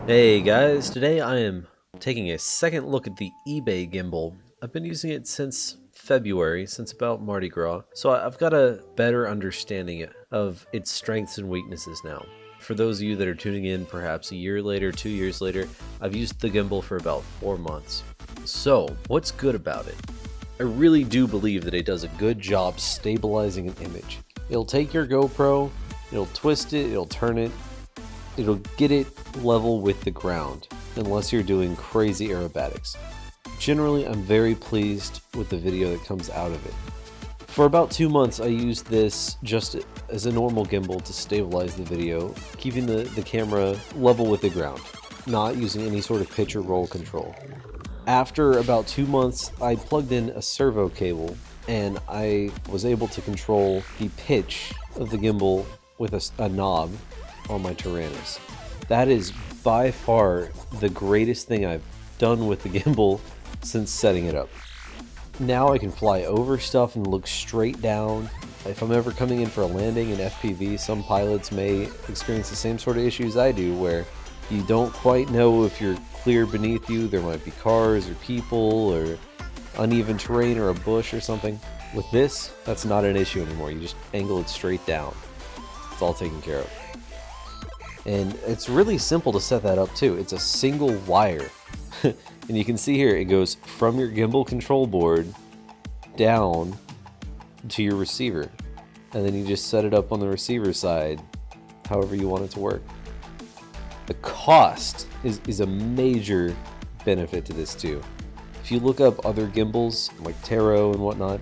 Hey guys, today I am taking a second look at the eBay gimbal. I've been using it since February, since about Mardi Gras, so I've got a better understanding of its strengths and weaknesses now. For those of you that are tuning in perhaps a year later, 2 years later, I've used the gimbal for about 4 months. So, what's good about it? I really do believe that it does a good job stabilizing an image. It'll take your GoPro, it'll twist it, it'll turn it, it'll get it level with the ground, unless you're doing crazy aerobatics. Generally, I'm very pleased with the video that comes out of it. For about 2 months, I used this just as a normal gimbal to stabilize the video, keeping the camera level with the ground, not using any sort of pitch or roll control. After about 2 months, I plugged in a servo cable, and I was able to control the pitch of the gimbal with a knob on my Taranis. That is by far the greatest thing I've done with the gimbal since setting it up. Now I can fly over stuff and look straight down. If I'm ever coming in for a landing in FPV, some pilots may experience the same sort of issues I do, where you don't quite know if you're clear beneath you. There might be cars or people or uneven terrain or a bush or something. With this, that's not an issue anymore. You just angle it straight down. It's all taken care of. And it's really simple to set that up too. It's a single wire. And you can see here, it goes from your gimbal control board down to your receiver. And then you just set it up on the receiver side, however you want it to work. The cost is a major benefit to this too. If you look up other gimbals, like Taro and whatnot,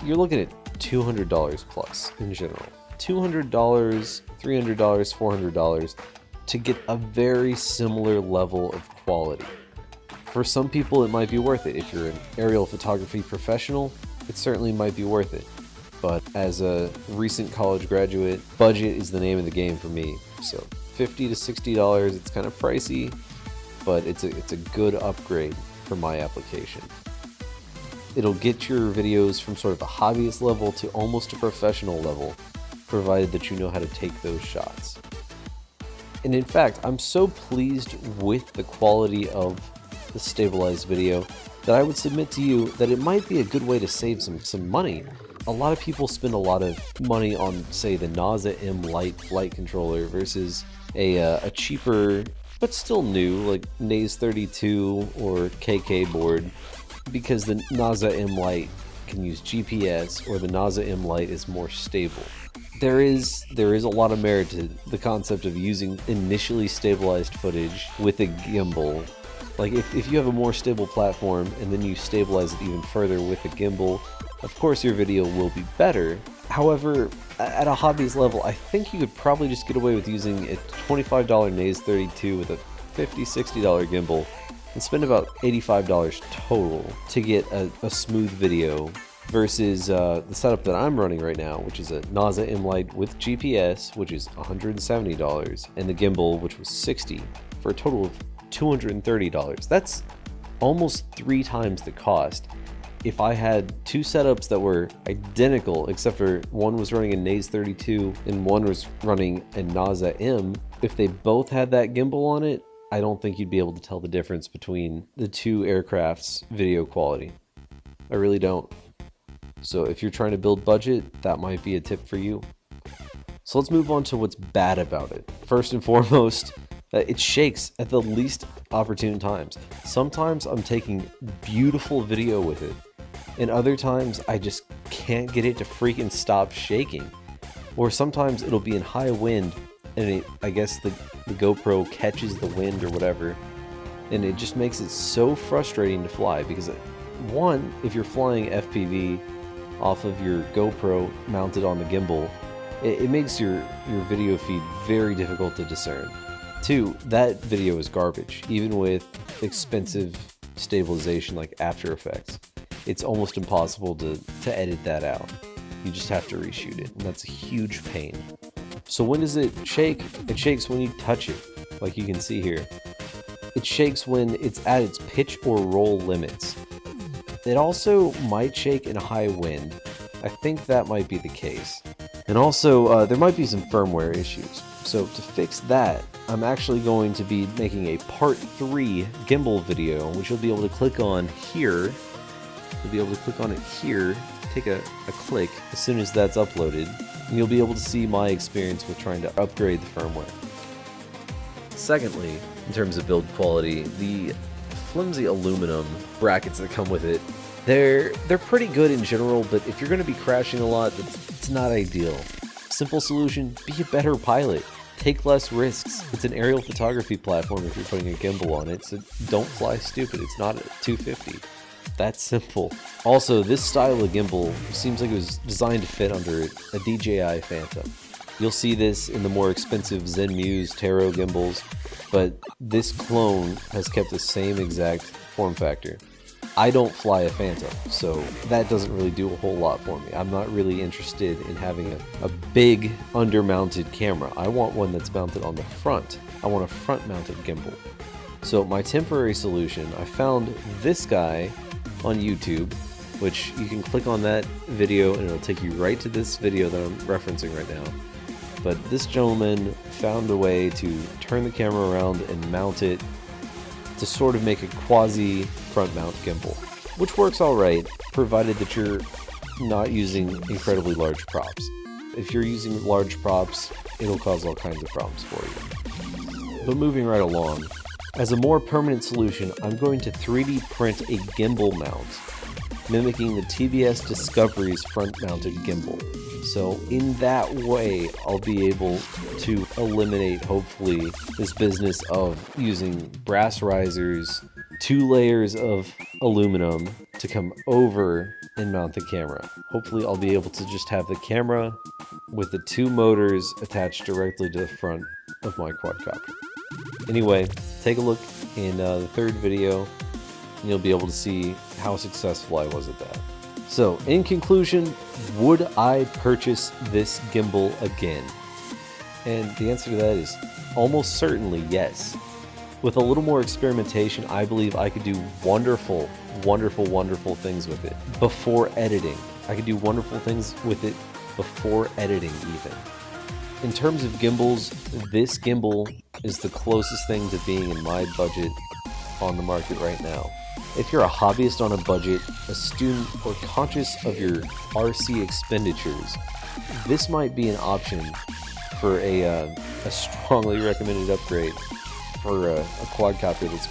you're looking at $200 plus in general. $200, $300, $400 to get a very similar level of quality. For some people, it might be worth it. If you're an aerial photography professional, it certainly might be worth it. But as a recent college graduate, budget is the name of the game for me. So $50 to $60, it's kind of pricey, but it's a good upgrade for my application. It'll get your videos from sort of a hobbyist level to almost a professional level, provided that you know how to take those shots. And in fact, I'm so pleased with the quality of the stabilized video that I would submit to you that it might be a good way to save some money. A lot of people spend a lot of money on, say, the NASA M Lite flight controller versus a cheaper but still new like Naze 32 or KK board, because the NASA M Lite can use GPS, or the NASA M Lite is more stable. There is a lot of merit to the concept of using initially stabilized footage with a gimbal. Like if you have a more stable platform and then you stabilize it even further with a gimbal, of course your video will be better. However, at a hobbyist level, I think you could probably just get away with using a $25 Naze 32 with a $50, $60 gimbal and spend about $85 total to get a smooth video, versus the setup that I'm running right now, which is a NASA M Lite with GPS, which is $170, and the gimbal, which was $60, for a total of $230. That's almost 3 times the cost. If I had 2 setups that were identical, except for one was running a Naze 32 and one was running a NASA M, if they both had that gimbal on it, I don't think you'd be able to tell the difference between the 2 aircraft's video quality. I really don't. So if you're trying to build budget, that might be a tip for you. So let's move on to what's bad about it. First and foremost, it shakes at the least opportune times. Sometimes I'm taking beautiful video with it, and other times I just can't get it to freaking stop shaking. Or sometimes it'll be in high wind, and I guess the GoPro catches the wind or whatever, and it just makes it so frustrating to fly, because one, if you're flying FPV off of your GoPro mounted on the gimbal, it makes your video feed very difficult to discern. 2, that video is garbage, even with expensive stabilization like After Effects. It's almost impossible to edit that out. You just have to reshoot it, and that's a huge pain. So when does it shake? It shakes when you touch it, like you can see here. It shakes when it's at its pitch or roll limits. It also might shake in a high wind. I think that might be the case. And also, there might be some firmware issues. So to fix that, I'm actually going to be making a part 3 gimbal video, which you'll be able to click on here. You'll be able to click on it here, take a click as soon as that's uploaded, and you'll be able to see my experience with trying to upgrade the firmware. Secondly, in terms of build quality, the flimsy aluminum brackets that come with it, they're pretty good in general, but if you're going to be crashing a lot, it's not ideal. Simple solution, be a better pilot. Take less risks. It's an aerial photography platform if you're putting a gimbal on it, so don't fly stupid. It's not a 250. That's simple. Also, this style of gimbal seems like it was designed to fit under a DJI Phantom. You'll see this in the more expensive Zenmuse Tarot gimbals, but this clone has kept the same exact form factor. I don't fly a Phantom, so that doesn't really do a whole lot for me. I'm not really interested in having a big under-mounted camera. I want one that's mounted on the front. I want a front-mounted gimbal. So my temporary solution, I found this guy on YouTube, which you can click on that video and it'll take you right to this video that I'm referencing right now. But this gentleman found a way to turn the camera around and mount it to sort of make a quasi front mount gimbal, which works alright, provided that you're not using incredibly large props. If you're using large props, it'll cause all kinds of problems for you. But moving right along, as a more permanent solution, I'm going to 3D print a gimbal mount, mimicking the TBS Discovery's front-mounted gimbal. So in that way, I'll be able to eliminate, hopefully, this business of using brass risers, 2 layers of aluminum to come over and mount the camera. Hopefully I'll be able to just have the camera with the 2 motors attached directly to the front of my quadcopter. Anyway, take a look in the 3rd video, and you'll be able to see how successful I was at that. So, in conclusion, would I purchase this gimbal again? And the answer to that is almost certainly yes. With a little more experimentation, I believe I could do wonderful, wonderful, wonderful things with it before editing. I could do wonderful things with it before editing even. In terms of gimbals, this gimbal is the closest thing to being in my budget on the market right now. If you're a hobbyist on a budget, a student, or conscious of your RC expenditures, this might be an option for a strongly recommended upgrade for a quadcopter that's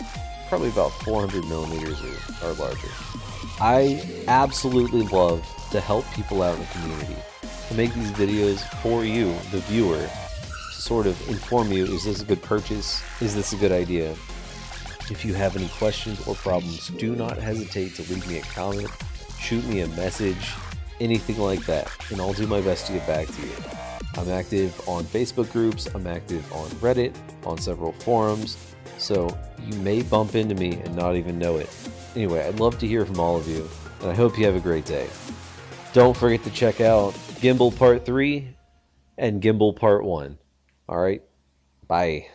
probably about 400 millimeters or larger. I absolutely love to help people out in the community, to make these videos for you, the viewer, to sort of inform you, is this a good purchase? Is this a good idea? If you have any questions or problems, do not hesitate to leave me a comment, shoot me a message, anything like that, and I'll do my best to get back to you. I'm active on Facebook groups, I'm active on Reddit, on several forums, so you may bump into me and not even know it. Anyway, I'd love to hear from all of you, and I hope you have a great day. Don't forget to check out Gimbal Part 3 and Gimbal Part 1. Alright, bye.